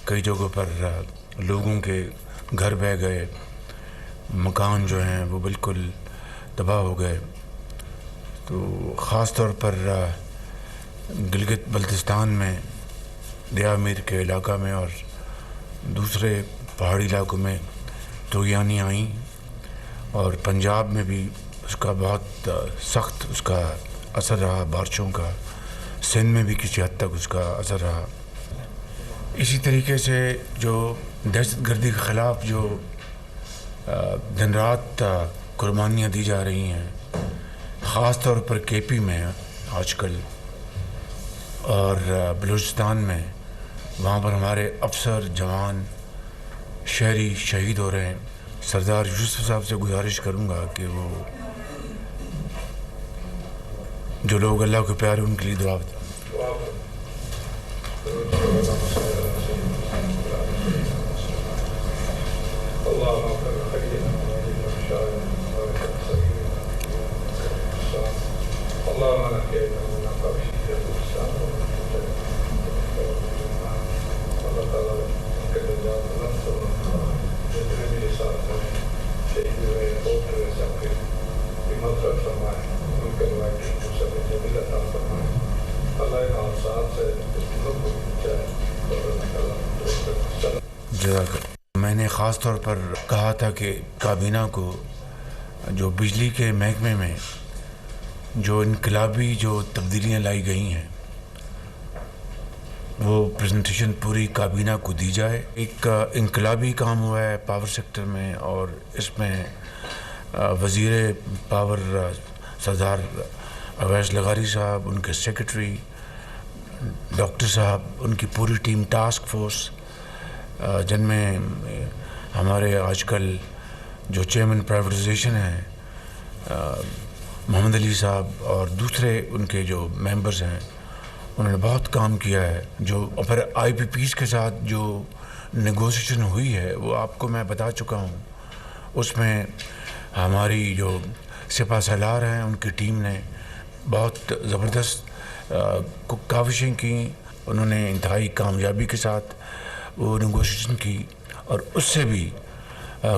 کئی جگہوں پر لوگوں کے گھر بہہ گئے، مکان جو ہیں وہ بالکل تباہ ہو گئے۔ تو خاص طور پر گلگت بلتستان میں دیا میر کے علاقہ میں اور دوسرے پہاڑی علاقوں میں طغیانیں آئیں، اور پنجاب میں بھی اس کا بہت سخت اس کا اثر رہا بارشوں کا، سندھ میں بھی کسی حد تک اس کا اثر رہا۔ اسی طریقے سے جو دہشت گردی کے خلاف جو دن رات قربانیاں دی جا رہی ہیں، خاص طور پر کے پی میں آج کل اور بلوچستان میں، وہاں پر ہمارے افسر جوان شہری شہید ہو رہے ہیں۔ سردار یوسف صاحب سے گزارش کروں گا کہ وہ جو لوگ اللہ کو پیارے ان کے لیے دعا بتائیں۔ میں نے خاص طور پر کہا تھا کہ کابینہ کو جو بجلی کے محکمے میں جو انقلابی جو تبدیلیاں لائی گئی ہیں وہ پریزنٹیشن پوری کابینہ کو دی جائے۔ ایک انقلابی کام ہوا ہے پاور سیکٹر میں، اور اس میں وزیر پاور سردار اویس لغاری صاحب، ان کے سیکرٹری ڈاکٹر صاحب، ان کی پوری ٹیم، ٹاسک فورس، جن میں ہمارے آج کل جو چیئرمین پرائیویٹائزیشن ہیں محمد علی صاحب، اور دوسرے ان کے جو ممبرز ہیں، انہوں نے بہت کام کیا ہے۔ جو پھر آئی پی پیز کے ساتھ جو نیگوسیشن ہوئی ہے وہ آپ کو میں بتا چکا ہوں۔ اس میں ہماری جو سپہ سالار ہیں ان کی ٹیم نے بہت زبردست کاوشیں کیں، انہوں نے انتہائی کامیابی کے ساتھ وہ نیگوشیشن کی، اور اس سے بھی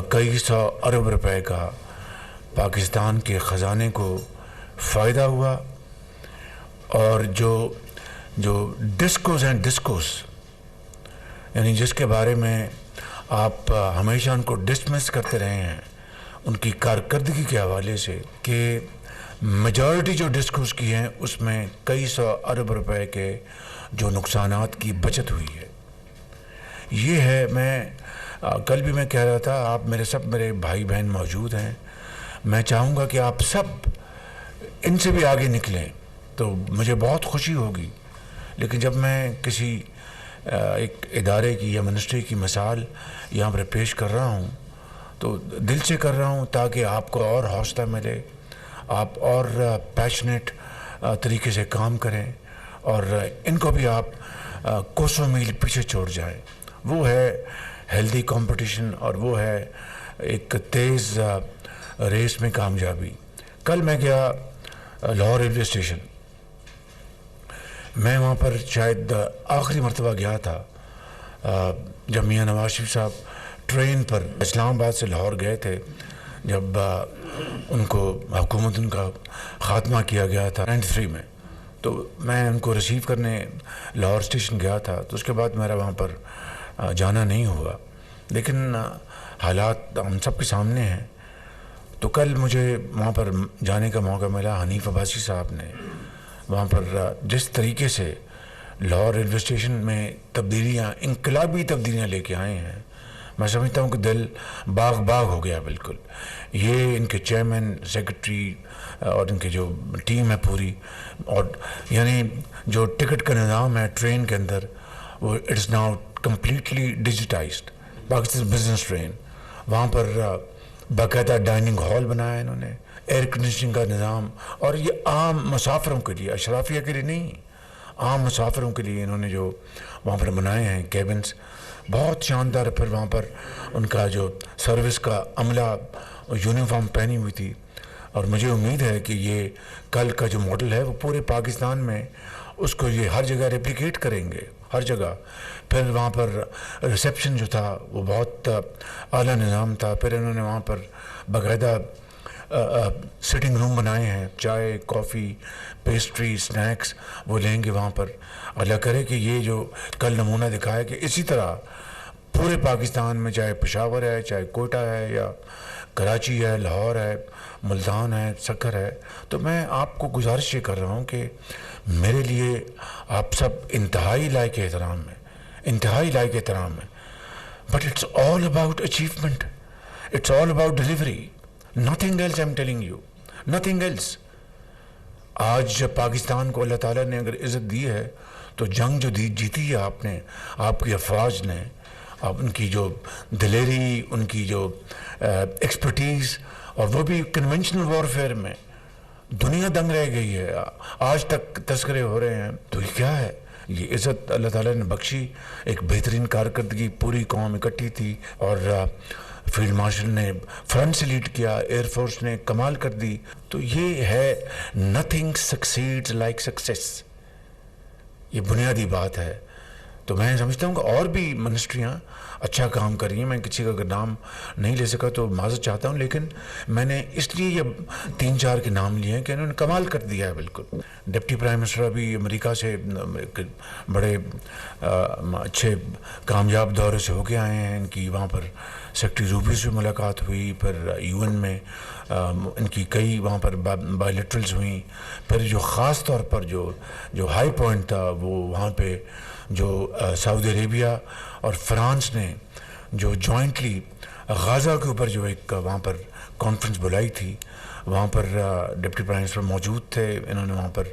کئی سو ارب روپے کا پاکستان کے خزانے کو فائدہ ہوا۔ اور جو ڈسکوز ہیں، ڈسکوز یعنی جس کے بارے میں آپ ہمیشہ ان کو ڈسمس کرتے رہے ہیں ان کی کارکردگی کے حوالے سے، کہ میجورٹی جو ڈسکوز کی ہیں اس میں کئی سو ارب روپے کے جو نقصانات کی بچت ہوئی ہے۔ یہ ہے، میں کل بھی میں کہہ رہا تھا، آپ میرے بھائی بہن موجود ہیں، میں چاہوں گا کہ آپ سب ان سے بھی آگے نکلیں تو مجھے بہت خوشی ہوگی۔ لیکن جب میں کسی ایک ادارے کی یا منسٹری کی مثال یہاں پر پیش کر رہا ہوں تو دل سے کر رہا ہوں، تاکہ آپ کو اور حوصلہ ملے، آپ اور پیشنیٹ طریقے سے کام کریں، اور ان کو بھی آپ کوسوں میل پیچھے چھوڑ جائیں۔ وہ ہے ہیلدی کمپٹیشن، اور وہ ہے ایک تیز ریس میں کامیابی۔ کل میں گیا لاہور ریلوے اسٹیشن، میں وہاں پر شاید آخری مرتبہ گیا تھا جب میاں نواز شریف صاحب ٹرین پر اسلام آباد سے لاہور گئے تھے، جب ان کو حکومت ان کا خاتمہ کیا گیا تھا 93 میں، تو میں ان کو ریسیو کرنے لاہور اسٹیشن گیا تھا۔ تو اس کے بعد میرا وہاں پر جانا نہیں ہوا، لیکن حالات ہم سب کے سامنے ہیں۔ تو کل مجھے وہاں پر جانے کا موقع ملا۔ حنیف عباسی صاحب نے وہاں پر جس طریقے سے لاہور ریلوے اسٹیشن میں تبدیلیاں، انقلابی تبدیلیاں لے کے آئے ہیں، میں سمجھتا ہوں کہ دل باغ باغ ہو گیا بالکل۔ یہ ان کے چیئرمین، سیکرٹری اور ان کی جو ٹیم ہے پوری، اور یعنی جو ٹکٹ کا نظام ہے ٹرین کے اندر، وہ it's now completely digitized. Pakistan business train, وہاں پر باقاعدہ ڈائننگ ہال بنایا ہے انہوں نے، ایئر کنڈیشننگ کا نظام، اور یہ عام مسافروں کے لیے، اشرافیہ کے لیے نہیں، عام مسافروں کے لیے انہوں نے جو وہاں پر بنائے ہیں کیبنز، بہت شاندار۔ پھر وہاں پر ان کا جو سروس کا عملہ یونیفارم پہنی ہوئی تھی، اور مجھے امید ہے کہ یہ کل کا جو ماڈل ہے وہ پورے پاکستان میں اس کو یہ ہر جگہ ریپلیکیٹ کریں گے۔ ہر جگہ. پھر وہاں پر ریسیپشن جو تھا وہ بہت اعلیٰ نظام تھا. پھر انہوں نے وہاں پر باقاعدہ سٹنگ روم بنائے ہیں, چائے کافی پیسٹری اسنیکس وہ لیں گے وہاں پر. اللہ کرے کہ یہ جو کل نمونہ دکھایا کہ اسی طرح پورے پاکستان میں, چاہے پشاور ہے, چاہے کوئٹہ ہے, یا کراچی ہے, لاہور ہے, ملتان ہے, سکر ہے, تو میں آپ کو گزارش یہ کر رہا ہوں کہ میرے لیے آپ سب انتہائی لائق احترام ہے, انتہائی لائق احترام ہے. But it's all about achievement, it's all about delivery, nothing else. I am telling you, nothing else. آج پاکستان کو اللہ تعالیٰ نے اگر عزت دی ہے تو جنگ جو جیتی ہے آپ نے, آپ کی افواج نے, اب ان کی جو دلیری, ان کی جو ایکسپرٹیز, اور وہ بھی کنونشنل وارفیئر میں, دنیا دنگ رہ گئی ہے. آج تک تذکرے ہو رہے ہیں. تو یہ کیا ہے؟ یہ عزت اللہ تعالیٰ نے بخشی. ایک بہترین کارکردگی, پوری قوم اکٹھی تھی, اور فیلڈ مارشل نے فرنٹ سے لیڈ کیا, ایئر فورس نے کمال کر دی. تو یہ ہے نتھنگ سکسیڈز لائک سکسیس. یہ بنیادی بات ہے. تو میں سمجھتا ہوں کہ اور بھی منسٹریاں اچھا کام کر رہی ہیں. میں کسی کا اگر نام نہیں لے سکا تو معذرت چاہتا ہوں, لیکن میں نے اس لیے یہ 3-4 کے نام لیے ہیں کہ انہوں نے کمال کر دیا ہے بالکل. ڈپٹی پرائم منسٹر ابھی امریکہ سے بڑے اچھے کامیاب دورے سے ہو کے آئے ہیں. ان کی وہاں پر سیکرٹری روبیو سے ملاقات ہوئی, پھر UN میں ان کی کئی وہاں پر بائیلیٹرلز ہوئیں. پھر جو خاص طور پر جو ہائی پوائنٹ تھا وہ وہاں پہ جو سعودی عربیہ اور فرانس نے جو جوائنٹلی غازہ کے اوپر جو ایک وہاں پر کانفرنس بلائی تھی, وہاں پر ڈپٹی پرائم منسٹر موجود تھے. انہوں نے وہاں پر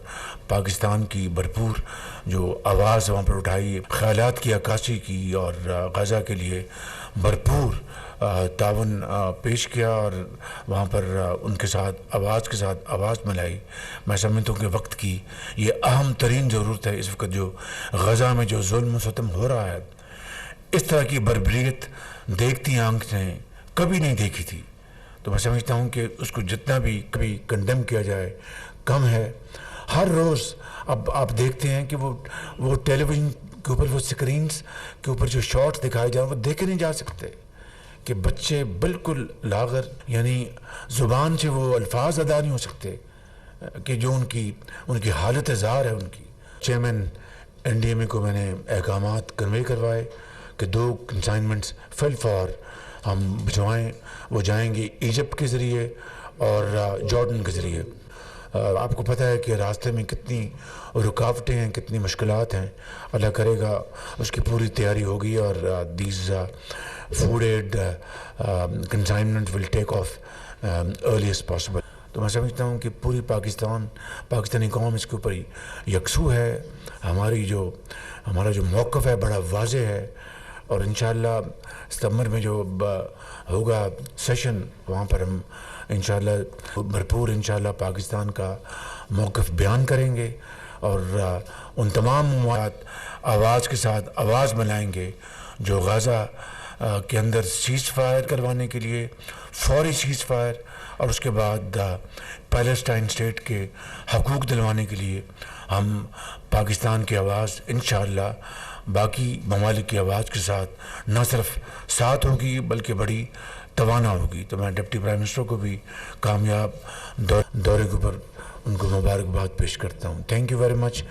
پاکستان کی بھرپور جو آواز وہاں پر اٹھائی, خیالات کی عکاسی کی, اور غزہ کے لیے بھرپور تعاون پیش کیا, اور وہاں پر ان کے ساتھ آواز ملائی. میں سمجھتا ہوں کہ وقت کی یہ اہم ترین ضرورت ہے اس وقت. جو غزہ میں جو ظلم و ستم ہو رہا ہے, اس طرح کی بربریت دیکھتی آنکھ نے کبھی نہیں دیکھی تھی. تو میں سمجھتا ہوں کہ اس کو جتنا بھی کبھی کنڈیم کیا جائے کم ہے. ہر روز اب آپ دیکھتے ہیں کہ وہ ٹیلی ویژن کے اوپر, وہ سکرینز کے اوپر جو شارٹس دکھائے جائیں وہ دیکھے نہیں جا سکتے کہ بچے بالکل لاغر, یعنی زبان سے وہ الفاظ ادا نہیں ہو سکتے کہ جو ان کی حالت زار ہے. ان کی چیئرمین NDMA کو میں نے احکامات کنوے کروائے کہ 2 کنسائنمنٹس فل فار ہم بھجوائیں. وہ جائیں گے ایجپٹ کے ذریعے اور جارڈن کے ذریعے. آپ کو پتہ ہے کہ راستے میں کتنی رکاوٹیں ہیں, کتنی مشکلات ہیں. اللہ کرے گا اس کی پوری تیاری ہوگی, اور these food aid consignment will take off earliest possible. تو میں سمجھتا ہوں کہ پوری پاکستانی قوم اس کے اوپر یکسو ہے. ہمارا جو موقف ہے بڑا واضح ہے, اور انشاءاللہ ستمبر میں جو ہوگا سیشن, وہاں پر ہم انشاءاللہ بھرپور انشاءاللہ پاکستان کا موقف بیان کریں گے, اور ان تمام ممالک آواز کے ساتھ آواز ملائیں گے جو غزہ کے اندر سیز فائر کروانے کے لیے, فوری سیز فائر, اور اس کے بعد پیلسٹائن اسٹیٹ کے حقوق دلوانے کے لیے ہم پاکستان کی آواز انشاءاللہ باقی ممالک کی آواز کے ساتھ نہ صرف ساتھ ہوگی بلکہ بڑی توانا ہوگی. تو میں ڈپٹی پرائم منسٹر کو بھی کامیاب دورے کے اوپر ان کو مبارکباد پیش کرتا ہوں. Thank you very much.